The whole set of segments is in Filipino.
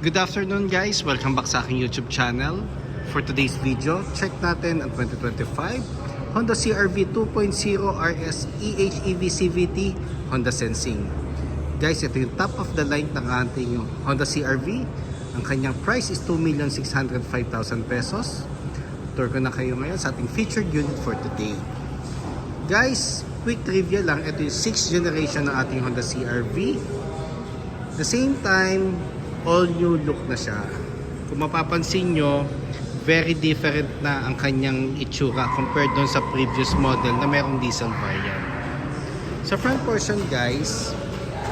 Good afternoon guys, welcome back sa aking YouTube channel. For today's video, check natin ang 2025 Honda CR-V 2.0 RS EHEV CVT Honda Sensing. Guys, ito yung top of the line ng ating Honda CR-V. Ang kanyang price is 2,605,000 pesos. Tour ko na kayo ngayon sa ating featured unit for today. Guys, quick trivia lang, ito yung 6th generation ng ating Honda CR-V. At the same time, all new look na siya. Kung mapapansin nyo, very different na ang kanyang itsura compared doon sa previous model na merong diesel variant. Sa front portion guys,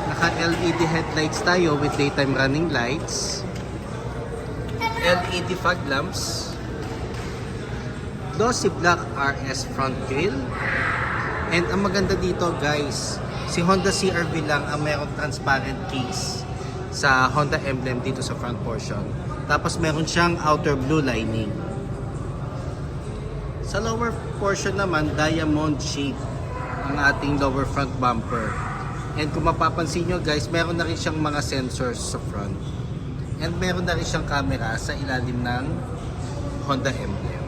naka LED headlights tayo with daytime running lights, LED fog lamps, glossy black RS front grille, and ang maganda dito guys, si Honda CR-V lang ang merong transparent case sa Honda emblem dito sa front portion. Tapos meron siyang outer blue lining. Sa lower portion naman, diamond shape ang ating lower front bumper. And kung mapapansin nyo guys, meron na rin siyang mga sensors sa front. And meron na rin siyang camera sa ilalim ng Honda emblem.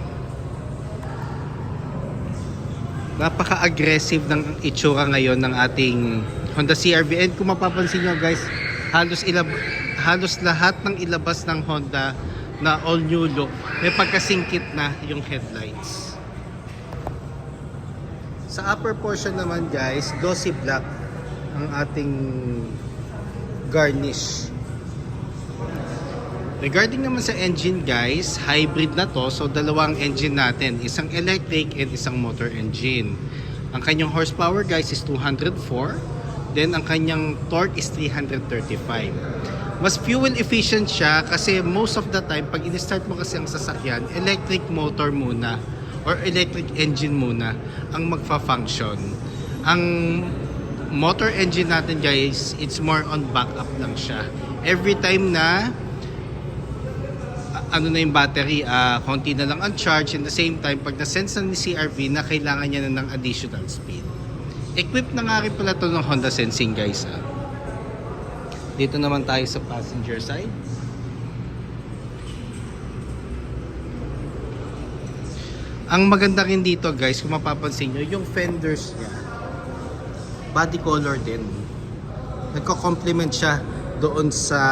Napaka-aggressive ng itsura ngayon ng ating Honda CR-V. And kung mapapansin nyo guys, halos lahat ng ilabas ng Honda na all new look, may pagkasingkit na yung headlights. Sa upper portion naman guys, glossy black ang ating garnish. Regarding naman sa engine guys, hybrid na to. So dalawang engine natin, isang electric and isang motor engine. Ang kanyang horsepower guys is 204. Then ang kanyang torque is 335. Mas fuel efficient siya kasi most of the time pag in-start mo kasi ang sasakyan, electric motor muna or electric engine muna ang magfa-function. Ang motor engine natin guys, it's more on backup lang siya. Every time na ano na yung battery, konti na lang ang charge, and the same time pag na-sense na ni CR-V na kailangan niya na ng additional speed. Equipped na nga rin pala ito ng Honda Sensing guys. Dito naman tayo sa passenger side. Ang maganda rin dito guys, kung mapapansin nyo, yung fenders niya, body color din. Nagko-complement siya doon sa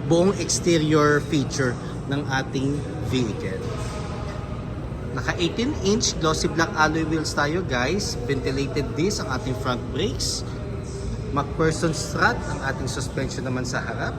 buong exterior feature ng ating vehicle. Naka 18-inch glossy black alloy wheels tayo guys. Ventilated disc ang ating front brakes. MacPherson strut ang ating suspension naman sa harap.